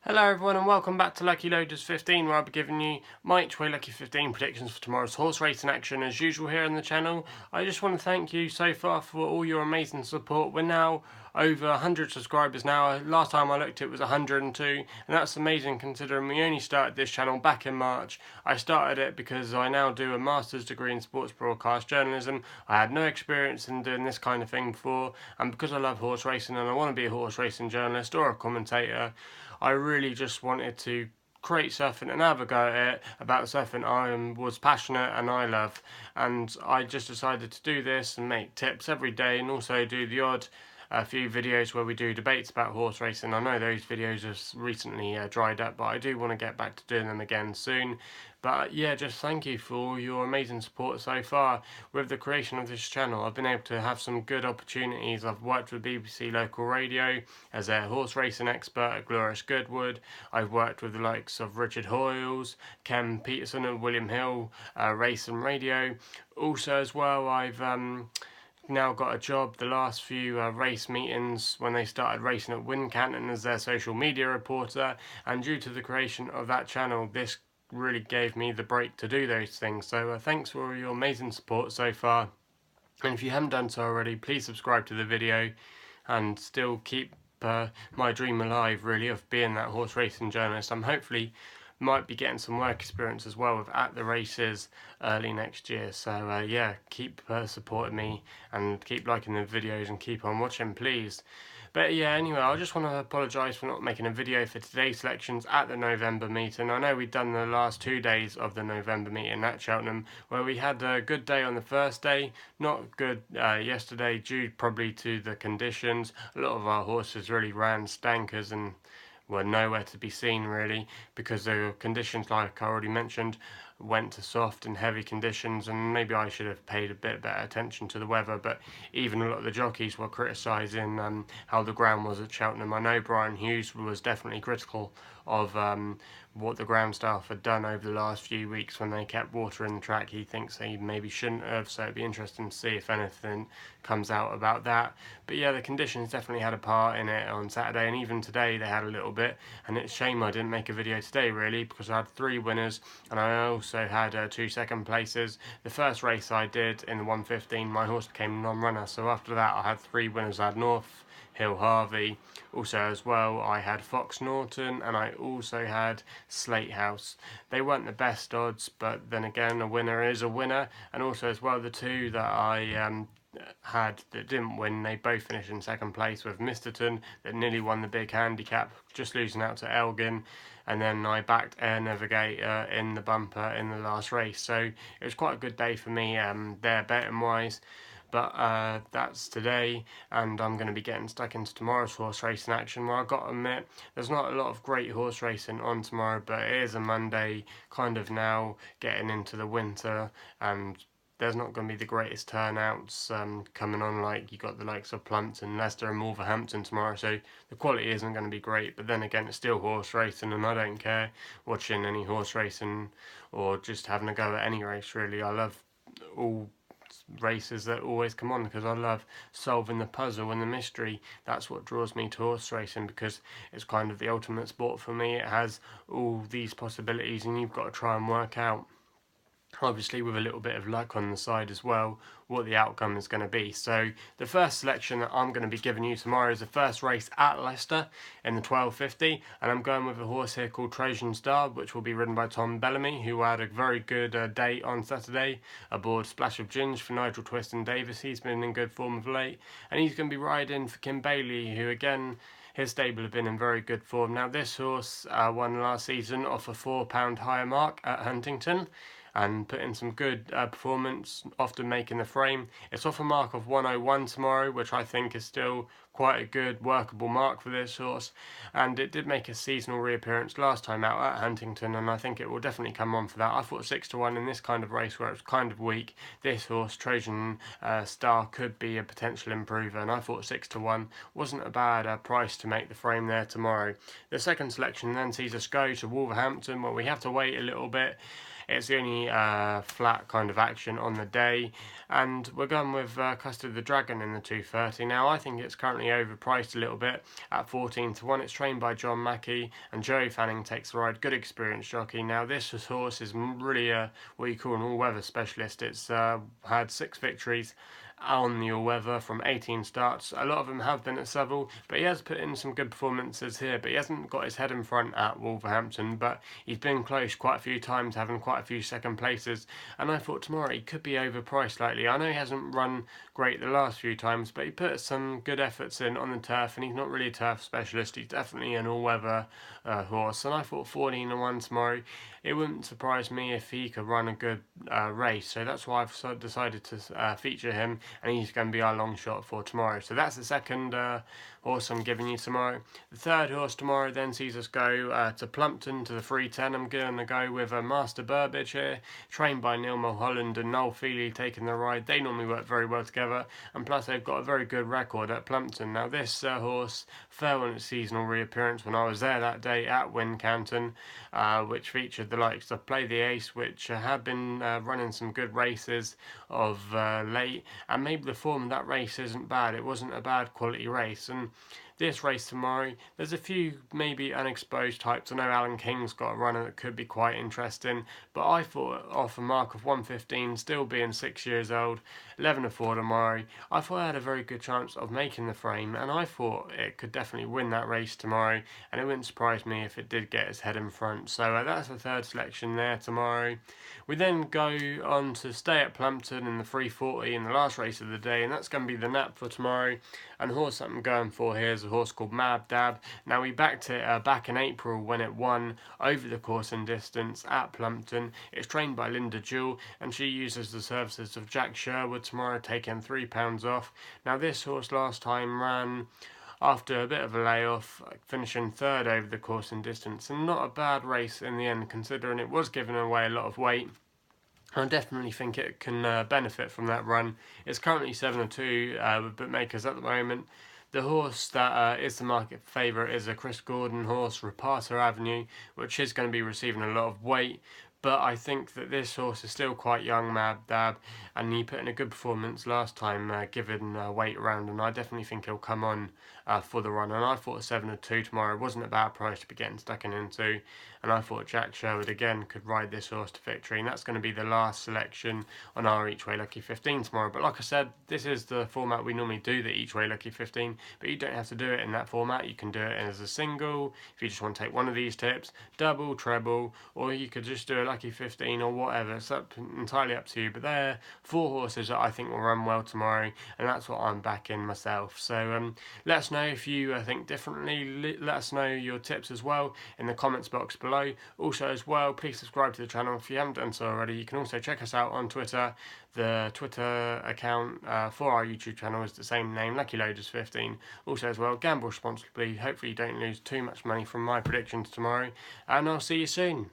Hello everyone and welcome back to Lucky15, where I'll be giving you my each way Lucky15 predictions for tomorrow's horse racing action as usual here on the channel. I just want to thank you so far for all your amazing support. We're now over 100 subscribers now. Last time I looked it was 102, and that's amazing considering we only started this channel back in March. I started it because I now do a master's degree in sports broadcast journalism. I had no experience in doing this kind of thing before, and because I love horse racing and I want to be a horse racing journalist or a commentator, I really just wanted to create something and have a go at it about something I was passionate and I love, and I just decided to do this and make tips every day and also do the odd few videos where we do debates about horse racing. I know those videos have recently dried up, but I do want to get back to doing them again soon. But yeah, just thank you for all your amazing support so far with the creation of this channel. I've been able to have some good opportunities. I've worked with BBC Local Radio as a horse racing expert at Glorious Goodwood. I've worked with the likes of Richard Hoyles, Ken Peterson and William Hill, Race and Radio. Also as well, I've now got a job the last few race meetings when they started racing at Wincanton as their social media reporter, and due to the creation of that channel, this really gave me the break to do those things. So thanks for your amazing support so far, and if you haven't done so already, please subscribe to the video and still keep my dream alive, really, of being that horse racing journalist. I'm hopefully might be getting some work experience as well with at the races early next year. So yeah, keep supporting me and keep liking the videos and keep on watching, please. But yeah, anyway, I just want to apologise for not making a video for today's selections at the November meeting. I know we've done the last 2 days of the November meeting at Cheltenham, where we had a good day on the first day, not good yesterday due probably to the conditions. A lot of our horses really ran stankers and were nowhere to be seen really, because the conditions, like I already mentioned, went to soft and heavy conditions, and maybe I should have paid a bit better attention to the weather. But even a lot of the jockeys were criticising how the ground was at Cheltenham. I know Brian Hughes was definitely critical of what the ground staff had done over the last few weeks when they kept water in the track. He thinks they maybe shouldn't have, so it'd be interesting to see if anything comes out about that. But yeah, the conditions definitely had a part in it on Saturday, and even today they had a little bit, and it's a shame I didn't make a video today really, because I had 3 winners and I also had 2 second places. The first race I did in the 115, my horse became a non-runner, so after that I had 3 winners. I had North Hill Harvey, also as well I had Fox Norton, and I also had Slate House. They weren't the best odds, but then again, a winner is a winner. And also as well, the 2 that I had that didn't win, they both finished in second place, with Misterton that nearly won the big handicap, just losing out to Elgin, and then I backed Air Navigator in the bumper in the last race. So it was quite a good day for me there betting wise. But that's today, and I'm going to be getting stuck into tomorrow's horse racing action, where I've got to admit there's not a lot of great horse racing on tomorrow, but it is a Monday, kind of now getting into the winter, and there's not going to be the greatest turnouts coming on. Like, you got the likes of Plumpton, Leicester and Wolverhampton tomorrow, so the quality isn't going to be great. But then again, it's still horse racing, and I don't care watching any horse racing or just having a go at any race really. I love all races that always come on because I love solving the puzzle and the mystery. That's what draws me to horse racing, because it's kind of the ultimate sport for me. It has all these possibilities and you've got to try and work out, obviously with a little bit of luck on the side as well, what the outcome is going to be. So the first selection that I'm going to be giving you tomorrow is the first race at Leicester in the 1250, and I'm going with a horse here called Trojan Star, which will be ridden by Tom Bellamy, who had a very good day on Saturday aboard Splash of Ginge for Nigel Twist and Davis. He's been in good form of late, and he's going to be riding for Kim Bailey, who again, his stable have been in very good form. Now this horse won last season off a £4 higher mark at Huntington, and put in some good performance, often making the frame. It's off a mark of 101 tomorrow, which I think is still quite a good workable mark for this horse, and it did make a seasonal reappearance last time out at Huntington, and I think it will definitely come on for that. I thought 6 to 1 in this kind of race where it's kind of weak, this horse Trojan Star could be a potential improver, and I thought 6 to 1 wasn't a bad price to make the frame there tomorrow. The second selection then sees us go to Wolverhampton, where we have to wait a little bit. It's the only flat kind of action on the day, and we're going with Custardthedragon in the 230. Now I think it's currently overpriced a little bit at 14-1. It's trained by John Mackey, and Joey Fanning takes the ride. Good experienced jockey. Now this horse is really what you call an all-weather specialist. It's had 6 victories on the all-weather from 18 starts. A lot of them have been at Seville, but he has put in some good performances here, but he hasn't got his head in front at Wolverhampton, but he's been close quite a few times, having quite a few second places, and I thought tomorrow he could be overpriced slightly. I know he hasn't run great the last few times, but he put some good efforts in on the turf, and he's not really a turf specialist. He's definitely an all-weather horse, and I thought 14-1 tomorrow, it wouldn't surprise me if he could run a good race, so that's why I've decided to feature him, and he's going to be our long shot for tomorrow. So that's the second horse I'm giving you tomorrow. The third horse tomorrow then sees us go to Plumpton to the 310. I'm going to go with Master Burbidge here, trained by Neil Mulholland and Noel Feely taking the ride. They normally work very well together, and plus they've got a very good record at Plumpton. Now this horse fell in its seasonal reappearance when I was there that day at Wincanton, which featured the likes of Play the Ace, which had been running some good races of late, and maybe the form of that race isn't bad. It wasn't a bad quality race, and this race tomorrow, there's a few maybe unexposed types. I know Alan King's got a runner that could be quite interesting, but I thought off a mark of 115, still being 6 years old, 11-4 tomorrow, I thought I had a very good chance of making the frame, and I thought it could definitely win that race tomorrow, and it wouldn't surprise me if it did get its head in front. So that's the third selection there tomorrow. We then go on to stay at Plumpton in the 340 in the last race of the day, and that's going to be the nap for tomorrow. And the horse that I'm going for here is a horse called Mabdab. Now we backed it back in April when it won over the course and distance at Plumpton. It's trained by Linda Jewell, and she uses the services of Jack Sherwood tomorrow, taking £3 off. Now this horse last time ran after a bit of a layoff, finishing third over the course and distance, and not a bad race in the end considering it was giving away a lot of weight. I definitely think it can benefit from that run. It's currently 7-2 with bookmakers at the moment. The horse that is the market favourite is a Chris Gordon horse, Rapata Avenue, which is going to be receiving a lot of weight. But I think that this horse is still quite young, Mabdab, and he put in a good performance last time given weight around, and I definitely think he'll come on for the run. And I thought 7-2 tomorrow wasn't a bad price to be getting stuck into, and I thought Jack Sherwood again could ride this horse to victory, and that's going to be the last selection on our Each Way Lucky 15 tomorrow. But like I said, this is the format we normally do, the Each Way Lucky 15, but you don't have to do it in that format. You can do it as a single, if you just want to take one of these tips, double, treble, or you could just do a Lucky 15 or whatever. It's entirely up to you, but they're 4 horses that I think will run well tomorrow, and that's what I'm backing myself. So let us know if you think differently. Let us know your tips as well in the comments box below. Also as well, please subscribe to the channel if you haven't done so already. You can also check us out on Twitter. The Twitter account for our YouTube channel is the same name, Lucky15. Also as well, gamble responsibly. Hopefully you don't lose too much money from my predictions tomorrow, and I'll see you soon.